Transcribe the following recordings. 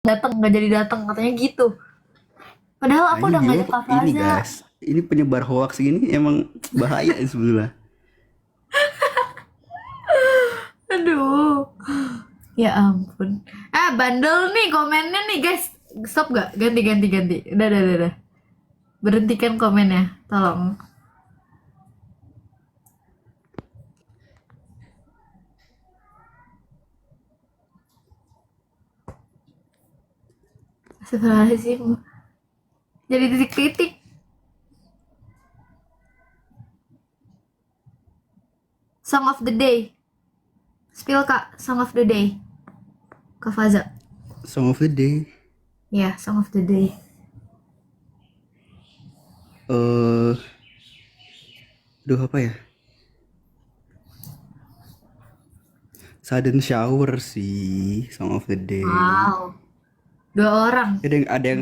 datang, nggak jadi datang katanya gitu. Padahal Nah, aku udah ngajak Kak ini Faza. guys, ini penyebar hoax ini emang bahaya sebenarnya. Aduh, ya ampun. Bandel nih komennya nih guys. Stop gak? Ganti ganti ganti. Udah. Berhentikan komennya, tolong. Astagfirullahaladzim. Jadi titik-titik. Song of the day. Spill kak, song of the day. Kak Faza. Song of the day. Ya, song of the day. Aduh apa ya? Sudden shower sih, song of the day. Wow. 2 orang. Ada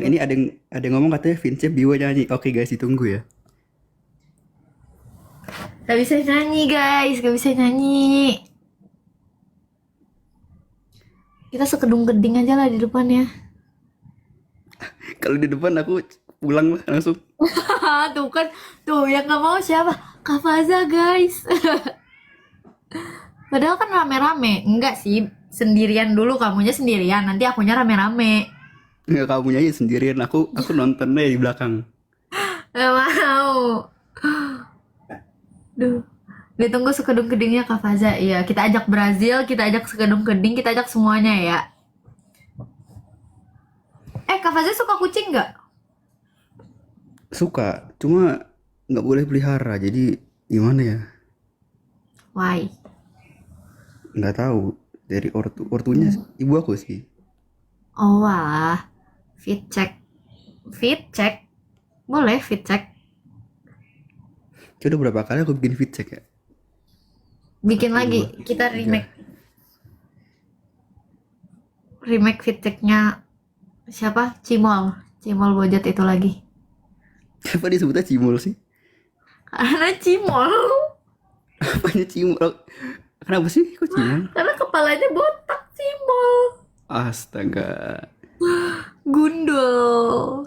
yang ngomong katanya Vince Biwa nyanyi. Oke guys, ditunggu ya. Gak bisa nyanyi guys, gak bisa nyanyi. Kita sekedung keding aja lah di depannya. Kalau di depan aku pulang lah langsung. Tuh kan, tuh yang gak mau siapa? Kak Faza guys. Padahal kan rame-rame. Enggak sih, sendirian dulu, kamunya sendirian, nanti akunya rame-rame. Nggak, kamu nyanyi sendirian, aku nontonnya di belakang. Gak mau. Duh. Ditunggu sekedung kedingnya Kak Faza. Iya, kita ajak Brazil, kita ajak sekedung keding, kita ajak semuanya ya. Kak Faza suka kucing nggak? Suka, cuma nggak boleh pelihara. Jadi gimana ya? Why? Nggak tahu, dari ortunya ibu aku sih. Oh wah, fit check. Fit check. Boleh fit check. Udah berapa kali aku bikin feed check ya? Bikin 1, lagi, 2, kita 3. remake fit checknya siapa? Cimol. Cimol Bojot itu lagi. Kenapa disebutnya cimol sih? Karena Cimol. Apanya cimol? Kenapa sih kok cimol? Karena kepalanya botak Cimol. Astaga. Gundul.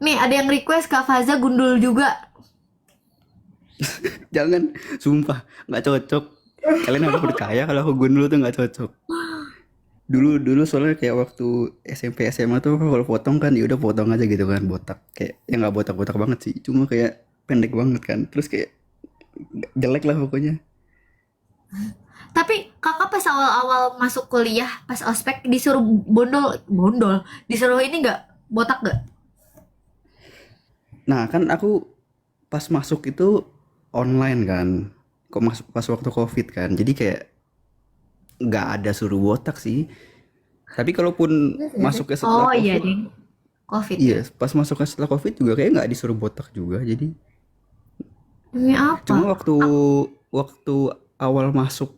Nih ada yang request Kak Faza gundul juga. Jangan, sumpah nggak cocok. Kalian harus percaya kalau aku gundul tuh nggak cocok. Dulu soalnya kayak waktu SMP SMA tuh kalau potong kan ya udah potong aja gitu kan, botak kayak ya nggak botak-botak banget sih, cuma kayak pendek banget kan, terus kayak jelek lah pokoknya. Tapi kakak pas awal-awal masuk kuliah, pas ospek disuruh bondol, disuruh ini nggak botak nggak? Nah kan aku pas masuk itu online kan, kok masuk pas waktu COVID kan, jadi kayak nggak ada suruh botak sih. Tapi kalaupun masuknya setelah Oh iya COVID, ding, COVID ya. iya pas masuknya setelah COVID juga kayak nggak disuruh botak juga. Jadi Demi cuma apa? waktu awal masuk,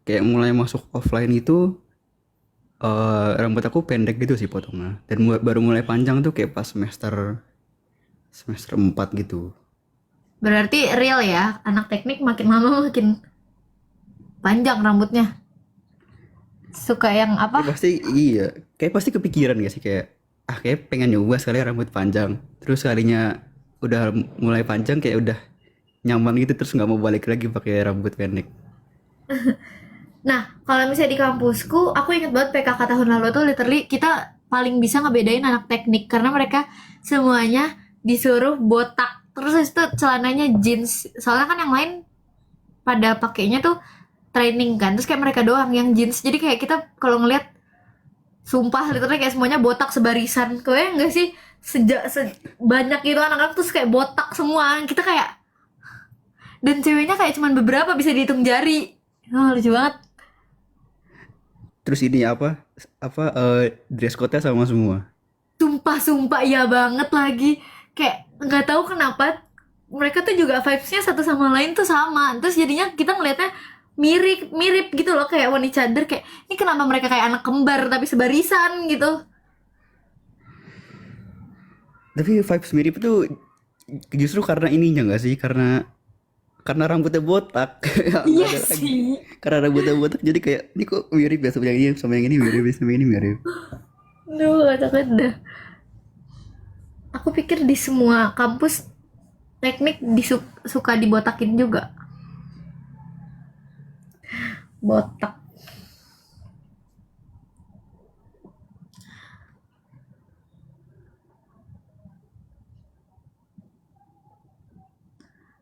kayak mulai masuk offline itu, rambut aku pendek gitu sih potongnya, dan baru mulai panjang tuh kayak pas semester 4 gitu. Berarti real ya, anak teknik makin lama makin panjang rambutnya. Suka yang Kayak apa? pasti iya, kayak pasti kepikiran gak sih kayak kayak pengen nyoba sekali rambut panjang, terus kalinya udah mulai panjang kayak udah nyaman gitu, terus nggak mau balik lagi pakai rambut pendek. Nah, kalau misalnya di kampusku, aku inget banget PKK tahun lalu tuh literally kita paling bisa ngebedain anak teknik karena mereka semuanya disuruh botak. Terus habis itu celananya jeans. Soalnya kan yang lain pada pakainya tuh training kan. Terus kayak mereka doang yang jeans. Jadi kayak kita kalau ngeliat sumpah literally kayak semuanya botak sebarisan. Kayaknya enggak sih? Banyak gitu anak-anak terus kayak botak semua. Kita kayak dan ceweknya kayak cuman beberapa bisa dihitung jari. Oh, lucu banget. Terus ini dress code-nya sama semua. Sumpah iya banget lagi. Kayak nggak tahu kenapa mereka tuh juga vibes-nya satu sama lain tuh sama. Terus jadinya kita ngelihatnya mirip gitu loh kayak one each other, kayak ini kenapa mereka kayak anak kembar tapi sebarisan gitu. Tapi vibes mirip itu justru karena ininya nggak sih, karena karena rambutnya botak. Ya, nggak Iya ada lagi. sih. Karena rambutnya botak jadi kayak ini kok mirip ya sama yang ini mirip sama yang ini mirip. Duh, takut dah. Aku pikir di semua kampus teknik suka dibotakin juga. Botak.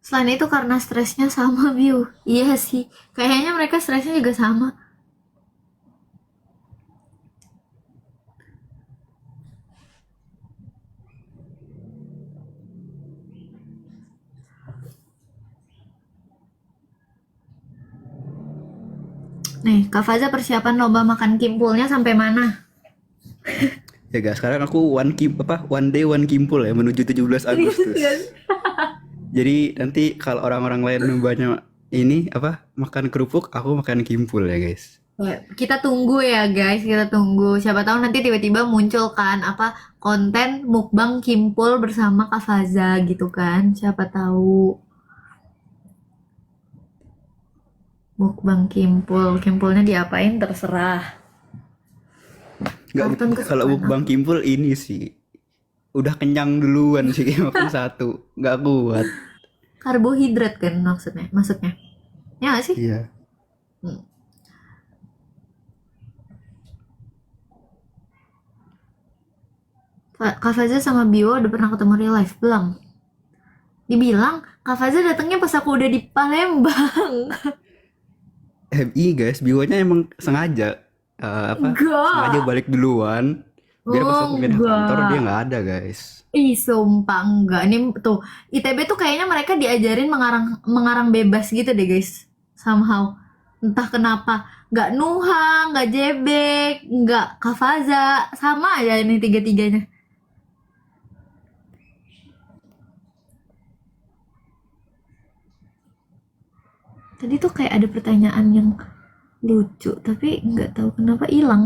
Selain itu karena stresnya sama, Biu. Iya sih. Kayaknya mereka stresnya juga sama. Nih, Kak Faza persiapan lomba makan kimpulnya sampai mana? Ya guys, sekarang aku one day one kimpul ya menuju 17 Agustus. Jadi nanti kalau orang-orang lain banyak ini apa makan kerupuk, aku makan kimpul ya guys. Ya, kita tunggu ya guys, kita tunggu. Siapa tahu nanti tiba-tiba muncul kan apa konten mukbang kimpul bersama Kak Faza gitu kan. Siapa tahu mukbang kimpul. Kimpulnya diapain terserah. Nggak, Kartun kalau kesukaan mukbang aku. kimpul ini sih udah kenyang duluan sih kayak makan satu, nggak kuat. Karbohidrat kan maksudnya. Ya nggak sih? Iya. Hmm. Kak Faza sama Bio udah pernah ketemu real life? Belum. Dibilang Kak Faza datangnya pas aku udah di Palembang. Guys, bionya emang sengaja sengaja Enggak. balik duluan biar pas Oh, aku pindah kantor dia enggak. nggak ada guys. Ih, sumpah enggak. Ini tuh, ITB tuh kayaknya mereka diajarin mengarang mengarang bebas gitu deh, guys. Somehow. Entah kenapa. Nggak Nuha, nggak Jebek, nggak Kafaza. Sama aja ini tiga-tiganya. Tadi tuh kayak ada pertanyaan yang lucu, tapi nggak tahu kenapa hilang.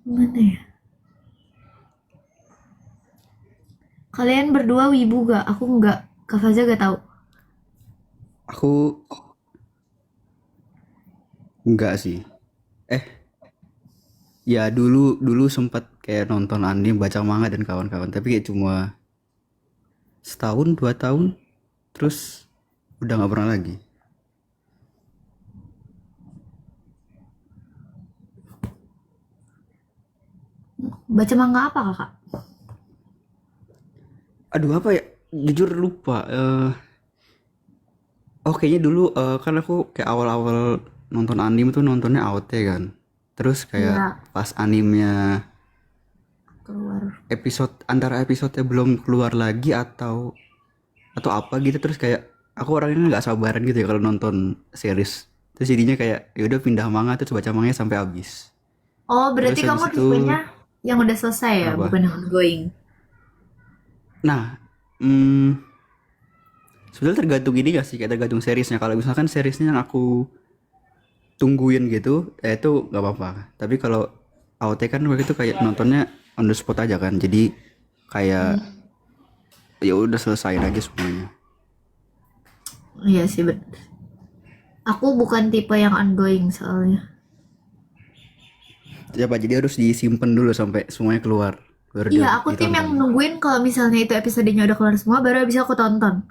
Mana ya? Kalian berdua wibu gak? Aku nggak. Kafaza gak tahu. Aku nggak sih. eh Ya dulu dulu sempat kayak nonton anime, baca manga dan kawan-kawan, tapi kayak cuma setahun 2 tahun, terus udah nggak pernah lagi. Baca manga apa kakak? Aduh apa ya? Jujur lupa. Oh kayaknya dulu kan aku kayak awal-awal nonton anime tuh nontonnya AOT kan. Terus kayak Iya, pas animenya keluar. antara episodenya belum keluar lagi atau apa gitu, terus kayak aku orangnya nggak sabaran gitu ya kalau nonton series. Terus jadinya kayak ya udah pindah manga terus baca manganya sampai habis. Oh, Terus berarti habis kamu itu tipenya yang udah selesai ya, apa? bukan yang ongoing. Nah, hmm, sebenarnya tergantung ini gak sih, kayak tergantung seriesnya. Kalau misalkan seriesnya yang aku tungguin gitu, itu nggak apa-apa. Tapi kalau AOT kan waktu itu kayak nontonnya on the spot aja kan. Jadi kayak ya udah selesaiin aja semuanya. Iya sih, aku bukan tipe yang ongoing soalnya. Ya Pak, jadi harus disimpan dulu sampai semuanya keluar baru Iya, aku tim yang ditonton. nungguin kalau misalnya itu episodenya udah keluar semua baru bisa aku tonton.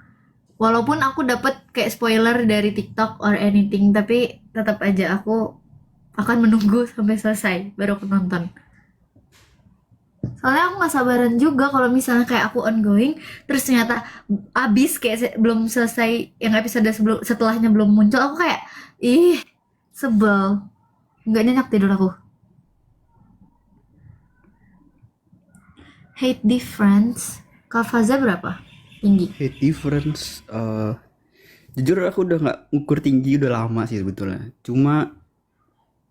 Walaupun aku dapet kayak spoiler dari TikTok or anything, tapi tetap aja aku akan menunggu sampai selesai baru aku nonton. Soalnya aku nggak sabaran juga kalau misalnya kayak aku ongoing, terus ternyata abis kayak belum selesai yang episode sebelum setelahnya belum muncul, aku kayak ih sebel, nggak nyenyak tidur aku. Hate difference, Kak Faza berapa? Tinggi. Hate difference, jujur aku udah nggak ngukur tinggi udah lama sih sebetulnya. Cuma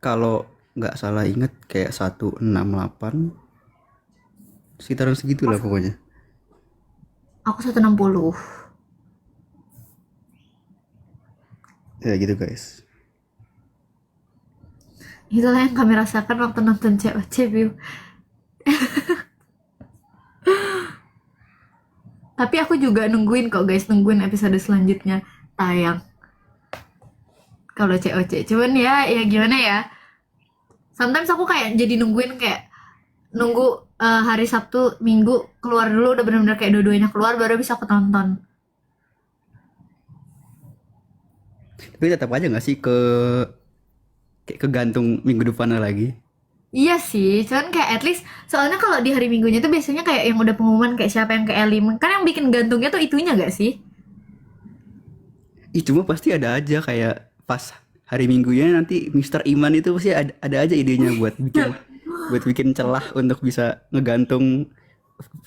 kalau nggak salah inget kayak 168, sekitaran segitulah pokoknya. Aku 160. Ya gitu guys. Itulah yang kami rasakan waktu nonton COC View. Tapi aku juga nungguin kok guys, nungguin episode selanjutnya tayang kalau COC. Cuman ya gimana ya. Sometimes aku kayak jadi nungguin kayak nunggu hari Sabtu, Minggu keluar dulu udah benar-benar kayak dua-duanya keluar baru bisa aku tonton. Tapi tetap aja nggak sih kayak kegantung minggu depannya lagi. Iya sih, cuman kayak at least soalnya kalau di hari Minggunya tuh biasanya kayak yang udah pengumuman kayak siapa yang ke Elim. Kan yang bikin gantungnya tuh itunya gak sih? Ih, cuma pasti ada aja kayak pas hari Minggunya nanti Mister Iman itu pasti ada aja idenya buat bikin celah untuk bisa ngegantung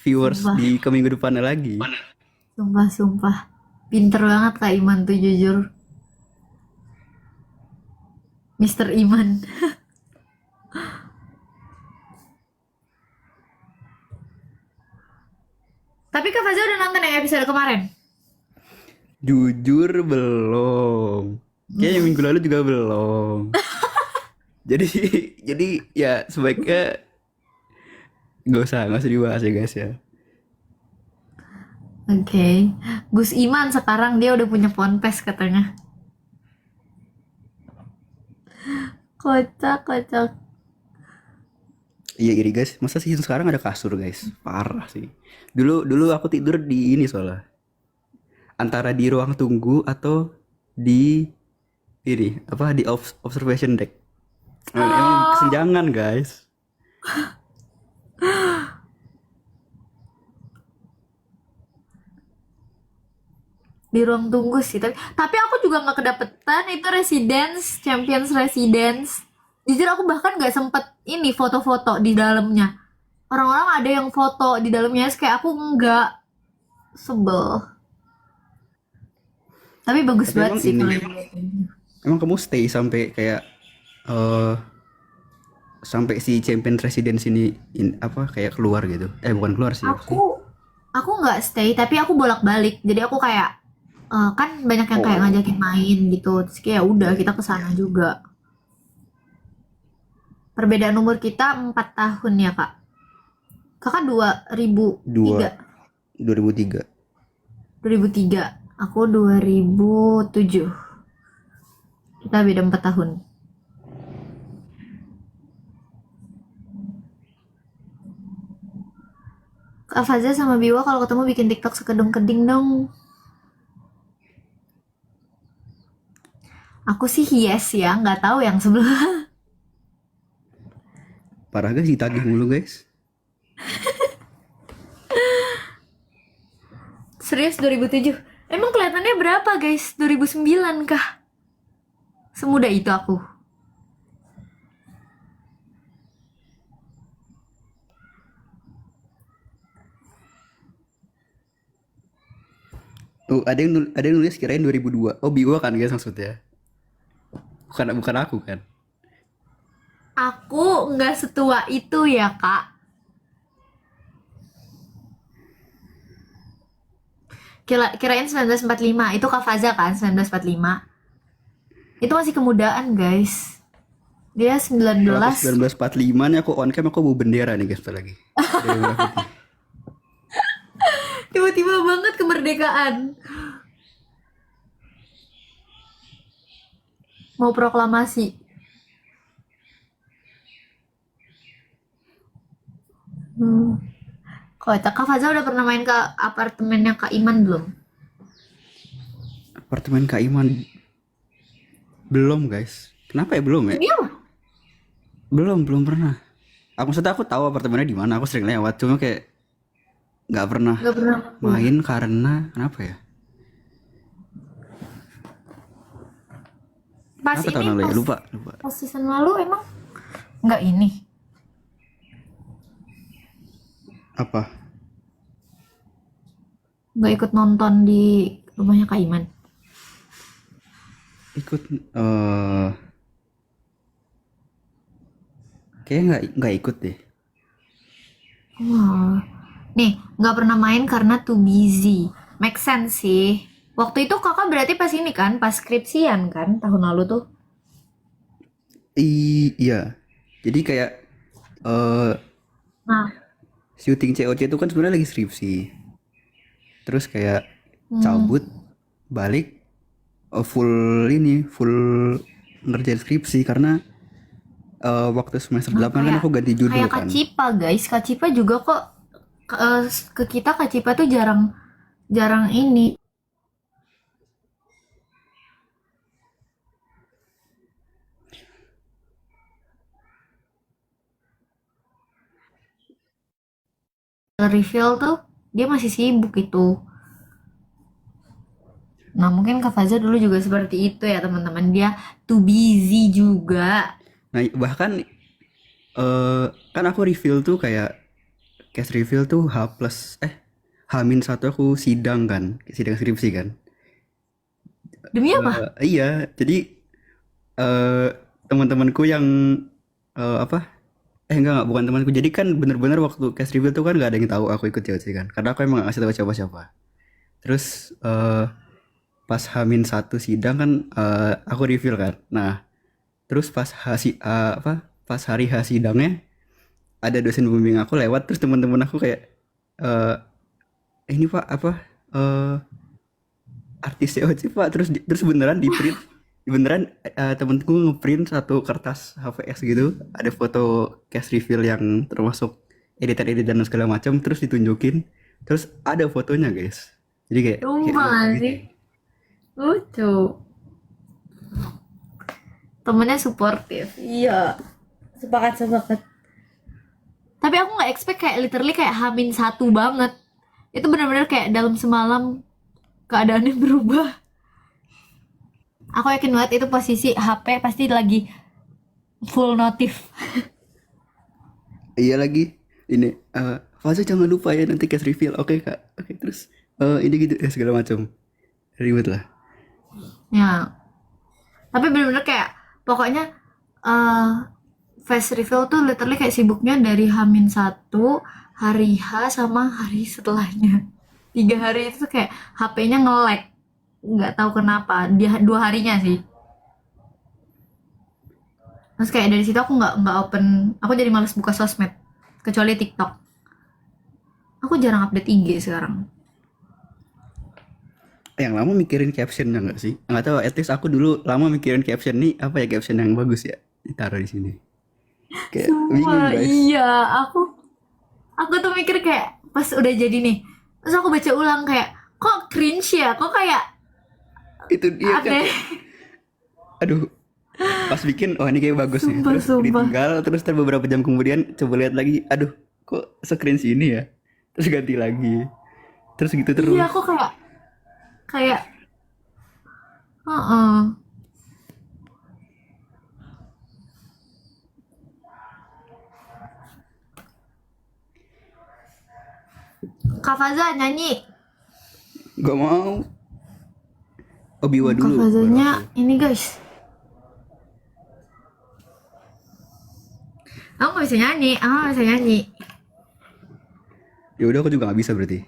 viewers Sumpah, di ke minggu depannya lagi. sumpah. Pinter banget Kak Iman tuh jujur. Mister Iman. Tapi Kak Faza udah nonton yang episode kemarin? Jujur belum. Kayaknya minggu lalu juga belum. Jadi jadi ya sebaiknya nggak usah dibahas ya guys ya. Oke. Gus Iman sekarang dia udah punya ponpes katanya. Kocak. Iya iri guys, masa season sekarang ada kasur guys, parah sih. Dulu aku tidur di ini soalnya, antara di ruang tunggu atau di ini apa di observation deck. Emang Oh, kesenjangan guys. di ruang tunggu sih. Tapi aku juga nggak kedapetan itu Champions Residence. Jujur aku bahkan nggak sempet ini foto-foto di dalamnya. Orang-orang ada yang foto di dalamnya, terus kayak aku nggak sebel. Tapi bagus Tapi banget emang sih ini, kalau dilihat. emang kamu stay sampai kayak eh sampai si champion residence ini apa kayak keluar gitu? Bukan keluar sih apa sih? Aku nggak stay, tapi aku bolak-balik. Jadi aku kayak kan banyak yang kayak Oh, ngajakin main gitu. Terus kayak udah kita kesana juga. Perbedaan umur kita 4 tahun ya kak. Kakak 2003, 2003. 2003. Aku 2007. Kita beda 4 tahun. Kak Faza sama Biwa kalau ketemu bikin TikTok sekedung-keding dong. Aku sih yes ya, nggak tahu yang sebelah. Parah guys, ditagih mulu guys. Serius 2007. Emang kelihatannya berapa guys? 2009 kah? Semudah itu aku. Ada yang nulis kirain 2002. Oh, Biwa kan guys maksudnya. Bukan aku kan. Aku nggak setua itu ya kak. Kirain 1945. Itu Kak Faza kan 1945. Itu masih kemudaan guys. Dia Kalau aku 19. 1945 nih aku on cam aku bawa bendera nih guys bentar lagi. Bendera merah putih. Tiba-tiba banget kemerdekaan. Mau proklamasi. Kocak. Kak Faza udah pernah main ke apartemennya Kak Iman belum? Apartemen Kak Iman belum guys. Kenapa ya belum ya? Iya. Belum pernah. Maksudnya aku tahu apartemennya di mana. Aku sering lewat cuma kayak nggak pernah Nggak pernah keluar. main karena kenapa ya? Pas Kenapa tahun ini lalu ya? pas, Lupa. pas season lalu emang nggak ini. Apa? Nggak ikut nonton di rumahnya Kak Iman. Ikut kayaknya nggak ikut deh. Wah. Nih, nggak pernah main karena too busy. Make sense sih. Waktu itu kakak berarti pas ini kan, pas skripsian kan, tahun lalu tuh. Iya. Jadi kayak eh Nah, syuting COC itu kan sebenarnya lagi skripsi. Terus kayak hmm, cabut balik full ngerjain skripsi karena waktu semester nah 8 kan kayak aku ganti judul kayak Kak kan. Cipa guys, Kak Cipa juga kok ke kita Kak Cipa tuh jarang jarang ini reveal tuh dia masih sibuk itu. Nah mungkin Kak Faza dulu juga seperti itu ya teman-teman, dia too busy juga. Nah, bahkan kan aku reveal tuh kayak case reveal tuh H plus H-1 aku sidang kan, sidang skripsi kan. Demi apa? Iya, jadi eh teman-temanku yang apa? Enggak, bukan temanku. Jadi kan bener-bener waktu case reveal tuh kan gak ada yang tahu aku ikut COC kan. Karena aku emang gak ngasih tahu siapa-siapa. Terus pas H-1 sidang kan aku reveal kan. Nah, terus pas hari H sidangnya ada dosen pembimbing aku lewat terus teman-teman aku kayak eh ini Pak apa eh artis COC Pak terus beneran di print beneran temenku ngeprint satu kertas HVS gitu ada foto cast reveal yang termasuk editan-editan dan segala macam terus ditunjukin terus ada fotonya guys jadi kayak Sumpah lucu gak gitu. sih? Lucu. Temennya suportif. Iya. Sepakat, sepakat. Tapi aku nggak expect kayak literally kayak H-1 banget. Itu benar-benar kayak dalam semalam keadaannya berubah. Aku yakin banget itu posisi HP pasti lagi full notif. Iya lagi ini Fase jangan lupa ya nanti cast reveal oke kak oke terus ini gitu segala macam ribet lah. Ya. Tapi benar-benar kayak pokoknya eh face reveal tuh literally kayak sibuknya dari H-1, hari H sama hari setelahnya. 3 hari itu tuh kayak HP-nya nge-lag. Nggak tahu kenapa. Dia 2 harinya sih. Terus kayak dari situ aku nggak open, aku jadi males buka sosmed kecuali TikTok. Aku jarang update IG sekarang. Yang lama mikirin captionnya nggak sih? Nggak tahu, at least aku dulu lama mikirin caption nih apa ya caption yang bagus ya ditaruh di sini. Kayak bingung Sumpah, guys. iya. Aku tuh mikir kayak pas udah jadi nih. Terus aku baca ulang kayak kok cringe ya? Kok kayak Itu dia kan. aneh. Aduh, pas bikin oh ini kayak bagus nih. Sumpah, Terus sumpah. ditinggal terus beberapa jam kemudian coba lihat lagi. Aduh, kok screen sini ya? Terus ganti lagi. Terus gitu Iya, terus. aku kayak kayak heeh. Kak Faza nyanyi. Gak mau. Oh Biwa Kak dulu baru Fazanya aku. ini guys. Aku nggak bisa nyanyi. Aku nggak bisa nyanyi. Ya udah aku juga nggak bisa berarti.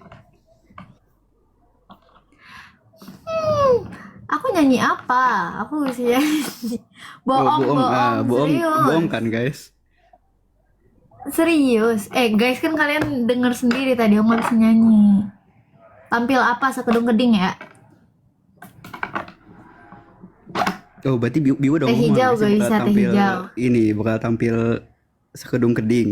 Aku nyanyi apa? Aku nggak bisa nyanyi. Oh Bohong, bohong, bohong. bohong, bohong Serius. kan guys. Serius. Guys kan kalian denger sendiri tadi aku nggak bisa nyanyi. Tampil apa sekedung keding ya? Oh, berarti Biwa udah Teh ngomong hijau nggak sih gak bakal bisa teh tampil hijau. bakal tampil sekedung keding.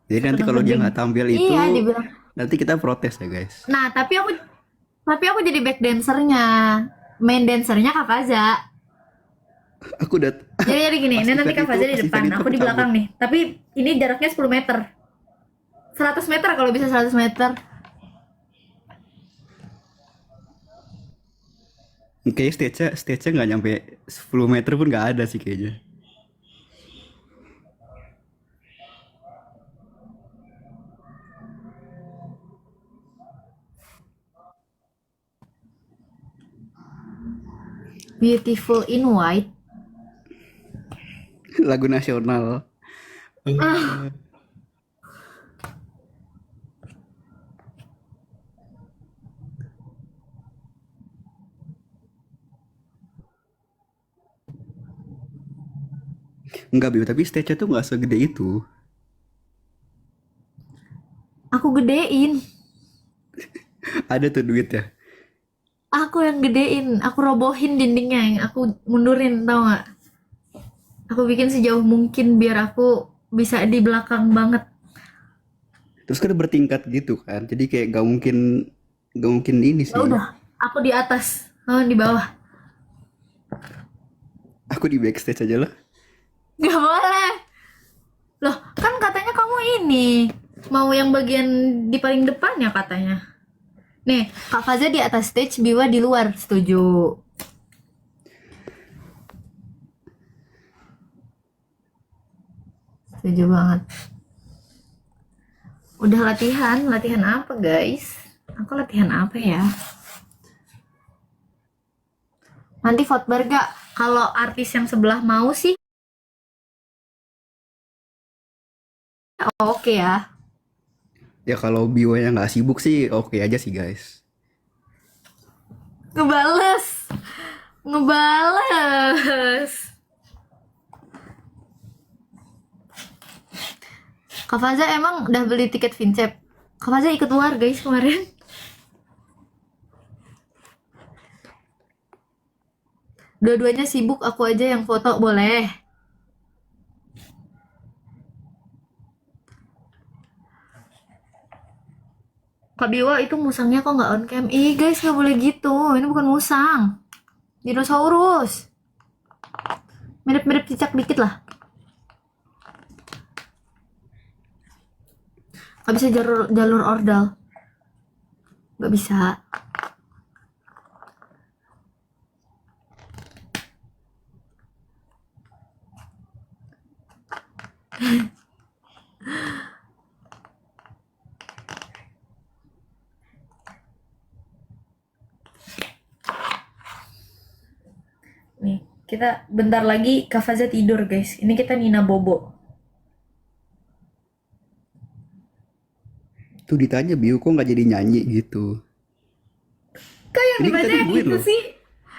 Jadi nanti Sekedung kalau dia keding. nggak tampil itu Iya dibilang. nanti kita protes ya guys. Nah tapi aku jadi back dancernya. Main dancernya Kak Faza. Aku udah Jadi gini, pas ini nanti event Kak itu Faza di depan, aku aku di cabut. belakang nih. Tapi ini jaraknya 10 meter. 100 meter kalau bisa 100 meter. Kayaknya stage-nya nggak nyampe 10 meter pun nggak ada sih kayaknya. Beautiful in white. Lagu nasional. Ah, Enggak, Biu, tapi stage-nya tuh nggak segede itu. Aku gedein. Ada tuh duit ya. Aku yang gedein. Aku robohin dindingnya. Yang aku mundurin, tau nggak? Aku bikin sejauh mungkin biar aku bisa di belakang banget. Terus kan bertingkat gitu kan. Jadi kayak gak mungkin ini Ya sih. udah, aku di atas, kamu di bawah. Aku di backstage aja lah. Gak boleh. Loh, kan katanya kamu ini mau yang bagian di paling depan ya katanya. Nih, Kak Faza di atas stage, Biwa di luar. Setuju. Setuju banget. Udah latihan, latihan apa guys? Aku latihan apa ya? Nanti vote gak? Kalau artis yang sebelah mau sih, oke ya. Ya kalau Biwanya nggak sibuk sih oke aja sih guys. Ngebales, ngebales. Kak Faza emang udah beli tiket Vincep? Kak Faza ikut luar guys kemarin. Dua-duanya sibuk, aku aja yang foto boleh. Kak Biwa itu musangnya kok nggak on cam? Ih guys nggak boleh gitu, ini bukan musang. Dinosaurus. Mirip-mirip cicak dikit lah. Nggak bisa jalur ordal. Nggak bisa. Nih, kita bentar lagi Kak Faza tidur guys. Ini kita Nina Bobo. Tuh ditanya Biu kok nggak jadi nyanyi gitu. Kok yang Ini kita dibaca yang nungguin gitu loh. sih?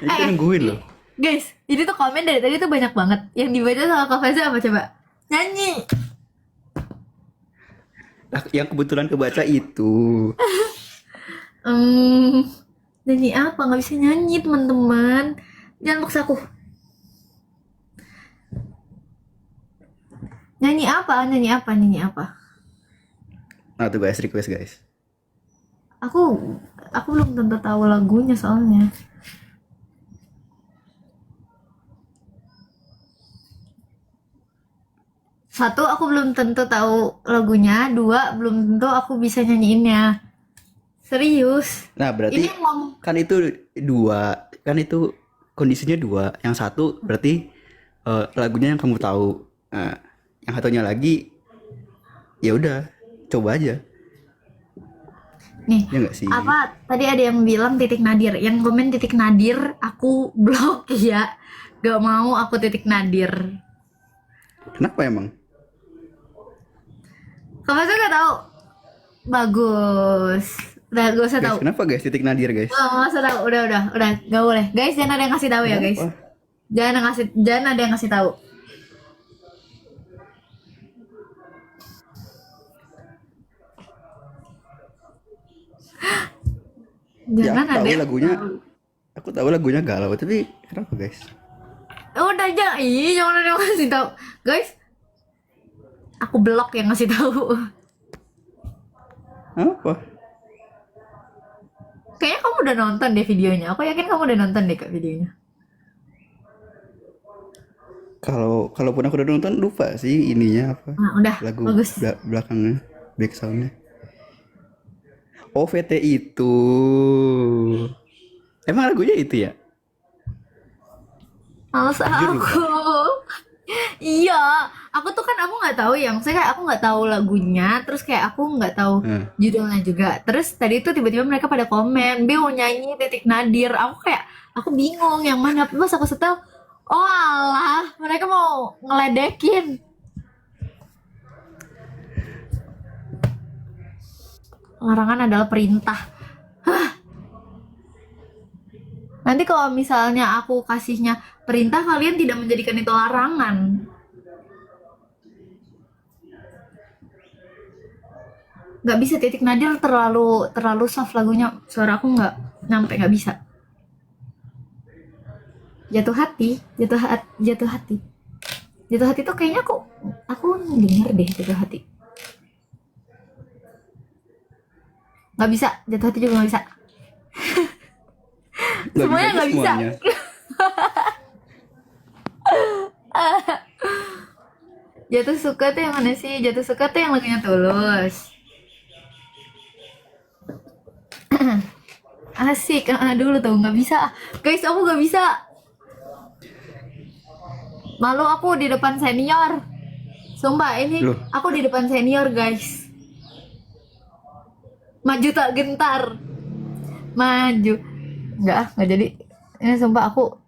Ini kita nungguin loh. Guys, jadi tuh komen dari tadi tuh banyak banget. Yang dibaca sama Kak Faza apa coba? Nyanyi. Nah, yang kebetulan kebaca itu. Hmm, nyanyi apa? Nggak bisa nyanyi teman-teman. Jangan paksa aku. Nyanyi apa? Nyanyi apa? Nyanyi apa? Nah tuh guys, request guys. Aku aku belum tentu tahu lagunya soalnya. Satu, aku belum tentu tahu lagunya. Dua, belum tentu aku bisa nyanyiinnya. Serius. Nah Ini berarti yang ngom kan itu dua, kan itu kondisinya dua. Yang satu berarti lagunya yang kamu tahu. Nah, yang satunya lagi ya udah coba aja. nih. Ya nggak sih? Apa tadi ada yang bilang titik nadir. Yang komen titik nadir aku blok ya. Gak mau aku titik nadir. Kenapa emang? Kamu tuh gak tahu. Bagus. Udah gak usah Guys, tahu. kenapa guys titik nadir guys? Oh, gak usah tahu. Udah. Gak boleh. Guys, jangan ada yang ngasih tahu ya guys. Kenapa? Jangan ada yang ngasih tahu. Ya Jangan aku ada tahu yang lagunya, tahu. aku tahu lagunya galau tapi kenapa guys? Udah jangan, jangan ada yang ngasih tahu. Guys, aku blok yang ngasih tahu. Apa? Kayaknya kamu udah nonton deh videonya. Aku yakin kamu udah nonton deh kak videonya. Kalaupun aku udah nonton lupa sih ininya apa Nah, udah lagu bagus. belakangnya back soundnya. Oh VT itu emang lagunya itu ya? Males Jujur aku. lupa. Iya, aku tuh kan aku nggak tahu yang saya kayak aku nggak tahu lagunya, terus kayak aku nggak tahu Nah, judulnya juga. Terus tadi tuh tiba-tiba mereka pada komen, "Bi mau nyanyi titik nadir." Aku bingung yang mana. Pas aku setel, oh alah, mereka mau ngeledekin. Larangan adalah perintah. Nanti kalau misalnya aku kasihnya perintah, kalian tidak menjadikan itu larangan. Nggak bisa, Titik Nadir terlalu terlalu soft lagunya, suara aku nggak nyampe, nggak bisa. Jatuh hati, jatuh hati, jatuh hati tuh kayaknya aku denger deh jatuh hati. Nggak bisa, jatuh hati juga nggak bisa. Nggak bisa Semuanya aja nggak bisa. semuanya. Jatuh suka tuh yang mana sih? Jatuh suka tuh yang lagunya Tulus. Asik, dulu tuh nggak bisa. Guys, aku nggak bisa. Malu aku di depan senior. Sumpah ini Loh, aku di depan senior guys. Maju tak gentar. Maju. Nggak jadi. Ini sumpah aku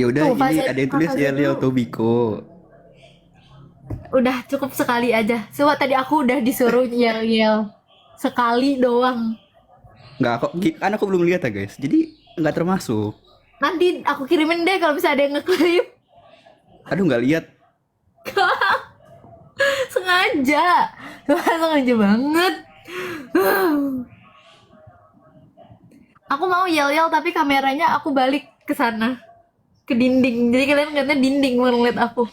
ya udah tuh ini fase ada yang tulis fase ya Leo dulu. Tobiko. Udah cukup sekali aja. Coba tadi aku udah disuruh yel-yel sekali doang. Nggak kok, kan aku belum lihat ya guys. Jadi nggak termasuk. Nanti aku kirimin deh kalau bisa ada yang ngeklaim. Aduh nggak lihat. Sengaja. Sengaja banget. Aku mau yel-yel tapi kameranya aku balik ke sana, ke dinding. Jadi kalian ngeliatnya dinding bukan ngeliat aku.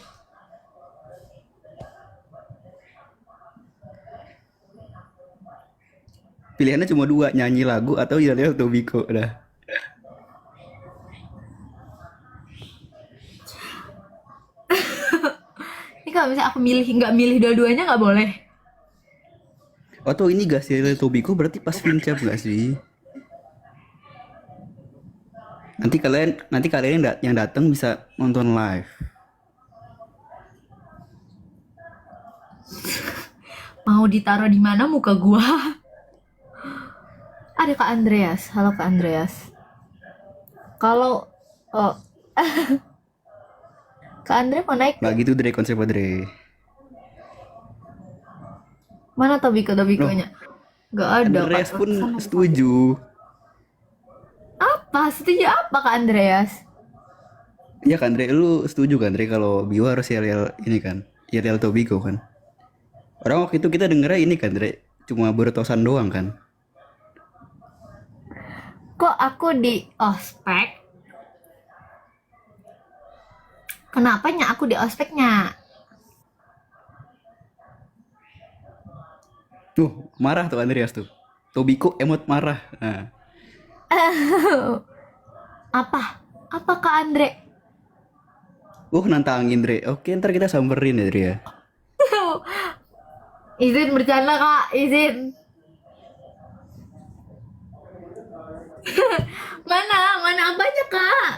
Pilihannya cuma dua, nyanyi lagu atau ya Leo Tobiko udah. Ini kalau misalnya aku nggak milih dua-duanya nggak boleh. Oh tuh ini gak sih Leo Tobiko berarti pas Vincap gak sih? Nanti kalian yang datang bisa nonton live. Mau ditaruh di mana muka gua? Ada Kak Andreas. Halo Kak Andreas. Kalau oh Kak Andre mau naik Nggak gak? gitu Dre konsep Dre. Mana Loh, Tobiko-Tobikonya? Gak ada Kak. Andreas pun Sana, setuju. apa? Setuju apa Kak Andreas? Iya kan Dre, lu setuju kan Dre kalau Bio harus Yariel ini kan? Yariel Tobiko kan? Orang waktu itu kita dengernya ini kan Dre, cuma bertosan doang kan? Kok aku di ospek? Kenapanya aku di ospeknya? Tuh, marah tuh Andreas tuh. Tobiko emot marah. Nah, Apa? Apa Kak Andre? nantangin Dre. Oke, ntar kita samperin ya Dre ya. Izin bercanda Kak, izin. Mana apanya Kak?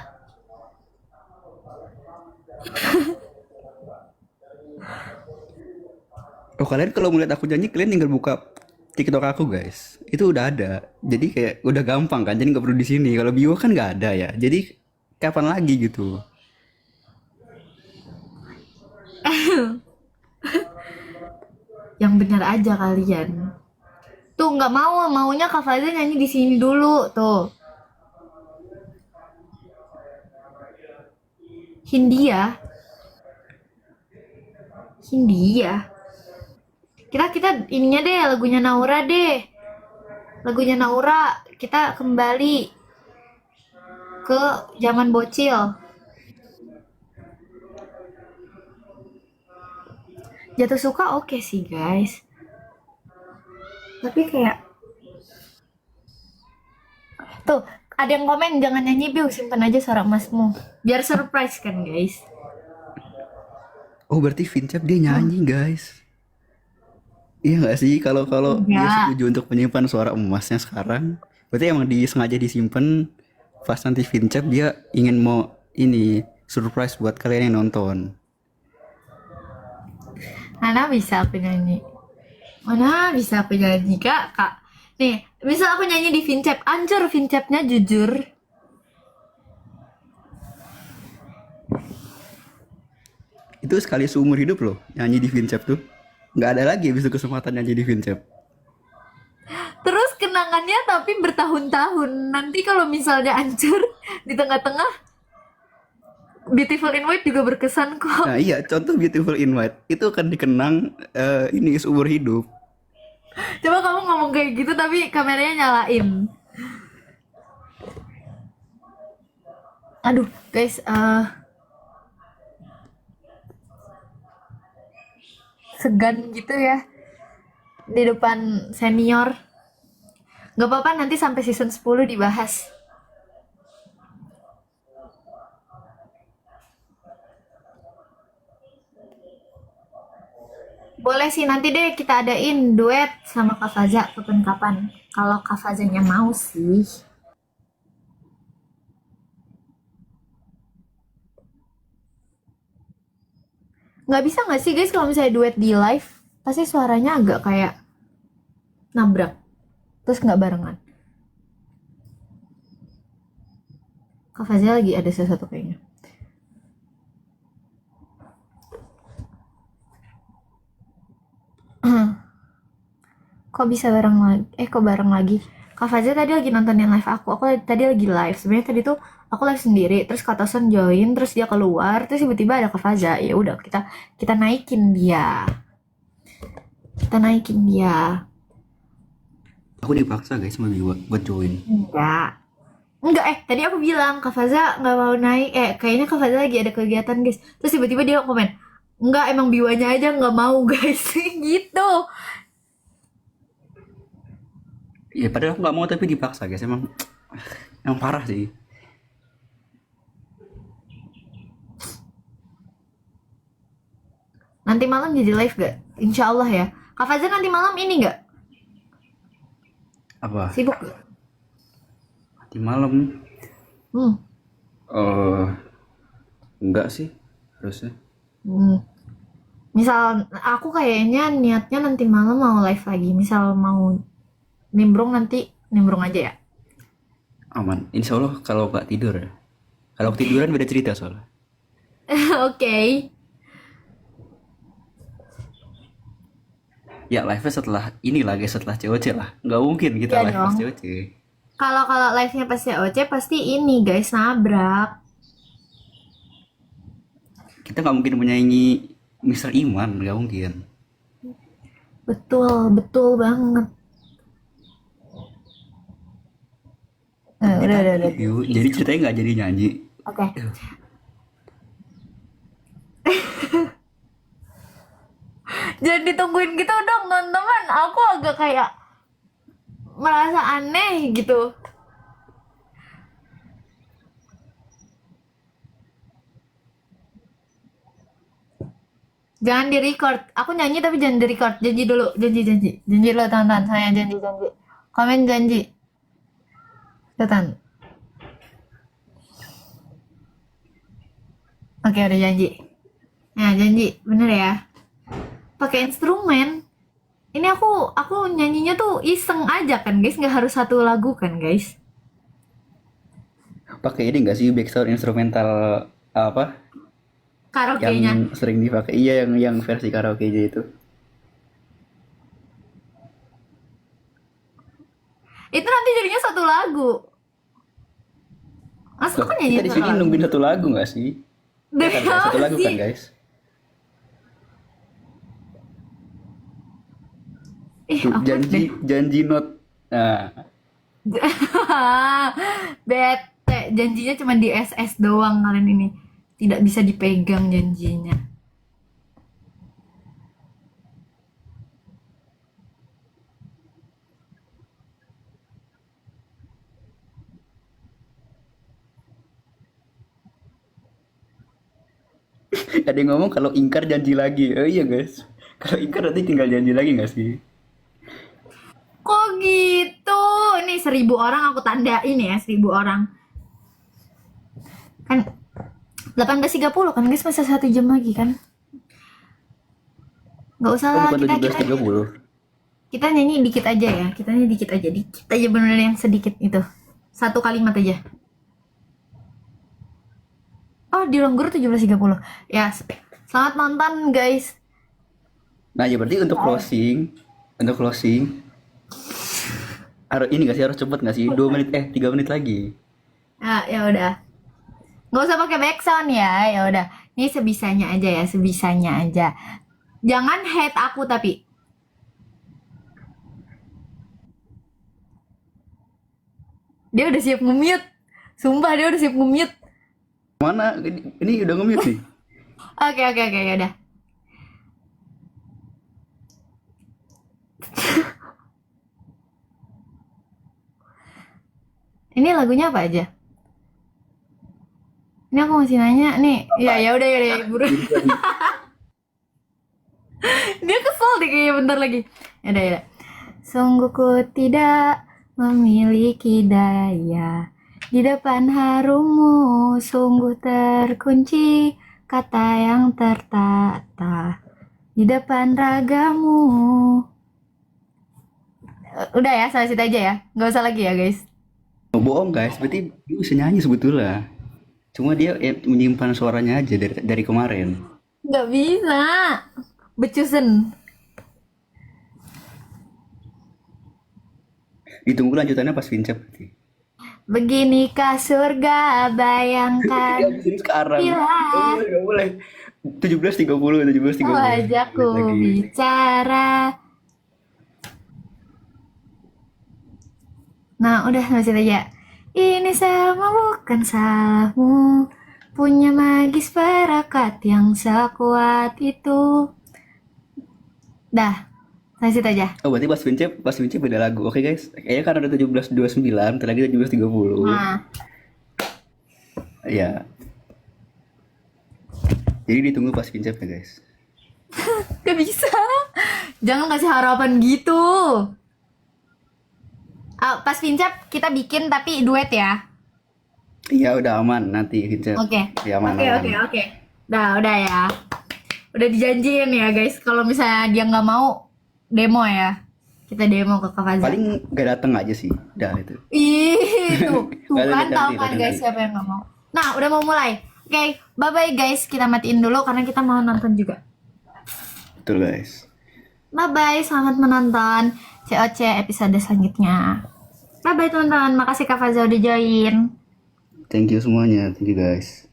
Oh kalian kalau melihat aku nyanyi kalian tinggal buka TikTok aku guys. Itu udah ada. Jadi kayak udah gampang kan. Jadi nggak perlu di sini. Kalau Bio kan nggak ada ya. Jadi kapan lagi gitu? Yang benar aja kalian. Tuh nggak maunya Kak Fazil nyanyi di sini dulu tuh. Hindia, Hindia. Kita ininya deh lagunya Naura deh. Lagunya Naura kita kembali ke zaman bocil. Jatuh suka oke sih guys. Tapi kayak tuh ada yang komen jangan nyanyi Biu, simpan aja suara emasmu. Biar surprise kan guys. Oh berarti Vincap dia nyanyi guys. Iya nggak sih kalau kalau dia Enggak. setuju untuk menyimpan suara emasnya sekarang, berarti emang sengaja disimpan pas nanti Vincap dia ingin mau ini surprise buat kalian yang nonton. Mana bisa aku nyanyi? Mana bisa aku nyanyi kak? Nih, bisa aku nyanyi di Vincap. Ancur Vincapnya jujur. Itu sekali seumur hidup loh nyanyi di Vincap tuh. Nggak ada lagi habis itu kesempatan nyanyi di Vincap. Terus kenangannya tapi bertahun-tahun. Nanti kalau misalnya ancur di tengah-tengah, Beautiful in White juga berkesan kok. Nah iya, contoh Beautiful in White itu akan dikenang ini seumur hidup. Coba kamu ngomong kayak gitu tapi kameranya nyalain. Aduh, guys, segan gitu ya di depan senior. Gak apa-apa nanti sampai season 10 dibahas. Boleh sih nanti deh kita adain duet sama Kak Faza kapan-kapan. Kalau Kak Fazanya mau sih. Nggak bisa nggak sih guys kalau misalnya duet di live pasti suaranya agak kayak nabrak terus nggak barengan. Kak Faza lagi ada sesuatu kayaknya. Kok bisa bareng lagi? Kok bareng lagi? Kak Faza tadi lagi nontonin live aku. Tadi lagi live. Sebenarnya tadi tuh aku live sendiri. Terus Kak Tosan join. Terus dia keluar. Terus tiba-tiba ada Kak Faza. Ya udah kita naikin dia. Kita naikin dia. Aku dipaksa guys sama Biwa buat join. Enggak, tadi aku bilang Kak Faza nggak mau naik. Kayaknya Kak Faza lagi ada kegiatan guys. Terus tiba-tiba dia komen, enggak emang Biwanya aja nggak mau guys. Gitu. Ya padahal aku nggak mau tapi dipaksa guys, emang parah sih. Nanti malam jadi live gak? Insya Allah ya. Kak Faza nanti malam ini gak? Apa? Sibuk gak? Nanti malam? Hmm. Enggak sih harusnya. Misal aku kayaknya niatnya nanti malam mau live lagi. Misal mau nimbrung nanti nimbrung aja ya. Aman. Insya Allah kalau nggak tidur ya. Kalau ketiduran beda cerita soalnya. Oke. Ya live-nya setelah ini lagi setelah COC lah. Nggak mungkin kita Iya live pas dong. COC. Kalau live-nya pas COC pasti ini guys nabrak. Kita nggak mungkin menyaingi Mr. Iman, nggak mungkin. Betul, betul banget. Udah. Yuk, jadi ceritanya nggak jadi nyanyi. Oke. Jangan ditungguin gitu dong teman-teman. Aku agak kayak merasa aneh gitu. Jangan di record. Aku nyanyi tapi jangan di record. Janji dulu, janji. Janji dulu teman-teman. Saya janji. Komen janji. Tetan. Oke, udah janji. Nah, janji. Bener ya. Pakai instrumen. Ini aku nyanyinya tuh iseng aja kan, guys. Nggak harus satu lagu kan, guys. Pakai ini nggak sih background instrumental apa? Karaoke-nya. Yang sering dipakai. Iya yang versi karaoke-nya itu. Itu nanti jadinya satu lagu. Masa Loh, aku nyanyi kita di satu sini lagu? nungguin satu lagu nggak sih? Ya Demi kan, guys? Satu apa lagu sih? kan guys? Tuh, Awkward deh. janji not. Nah, Bete. Janjinya cuma di SS doang kalian ini. Tidak bisa dipegang janjinya. ada yang ngomong kalau ingkar janji lagi. Oh iya guys. Kalau ingkar nanti tinggal janji lagi nggak sih? Kok gitu? Ini 1000 orang aku tandain ya, 1000 orang. Kan 18.30 kan guys, masih 1 jam lagi kan? Nggak usah Oh, lah, bukan kita 17.30. kita nyanyi dikit aja ya. Kita nyanyi dikit aja bener yang sedikit itu. Satu kalimat aja. Oh, di ruang guru 17.30. Ya, selamat nonton guys. Nah, ya berarti untuk closing harus ini nggak sih harus cepet nggak sih? 2 menit 3 menit lagi. Ya udah. Nggak usah pakai backsound ya. Ya udah. Ini sebisanya aja ya, sebisanya aja. Jangan hate aku tapi. Dia udah siap nge-mute. Sumpah dia udah siap nge-mute. Mana? Ini udah nge-mute nih. Oke, oke, oke, ya udah. Ini lagunya apa aja? Ini aku masih nanya nih. Ya udah ya udah buru. Dia kesel deh kayaknya bentar lagi. Ya udah ya. Sungguh ku tidak memiliki daya di depan harummu, sungguh terkunci kata yang tertata di depan ragamu. Udah ya, sampai situ aja ya. Nggak usah lagi ya guys. Oh, bohong guys, berarti dia bisa nyanyi sebetulnya. Cuma dia menyimpan suaranya aja dari kemarin. Nggak bisa. Becusen. Ditunggu lanjutannya pas Vincep berarti. Beginikah surga, bayangkan Ya, abis ini sekarang. bila Gak boleh. 17.30, 17.30. wajaku Lagi. bicara. Nah, udah masih aja. Ini semua bukan salahmu, punya magis perakat yang sekuat itu. Dah, lanjut aja. Oh, berarti pas Vincep beda lagu. Oke guys, kayaknya karena udah 17.29, ntar lagi 17.30. Nah, Ya. Jadi ditunggu pas Vincep ya guys. gak bisa. Jangan kasih harapan gitu. Ah, pas Vincap kita bikin tapi duet ya. Iya udah aman nanti Vincep. Oke. Ya aman Oke, aman. oke, oke. Udah ya. Udah dijanjiin ya guys. Kalau misalnya dia nggak mau demo ya. Kita demo ke Kak Faza. Paling gak dateng aja sih. Udah itu. Ih, tuh Nggak ada kan tahu nanti, kan ada guys nanti. siapa yang nggak mau. Nah, udah mau mulai. Oke, bye bye guys. Kita matiin dulu karena kita mau nonton juga. Betul guys. Bye bye, selamat menonton COC episode selanjutnya. Bye bye teman-teman. Makasih Kak Faza udah join. Thank you semuanya. Thank you guys.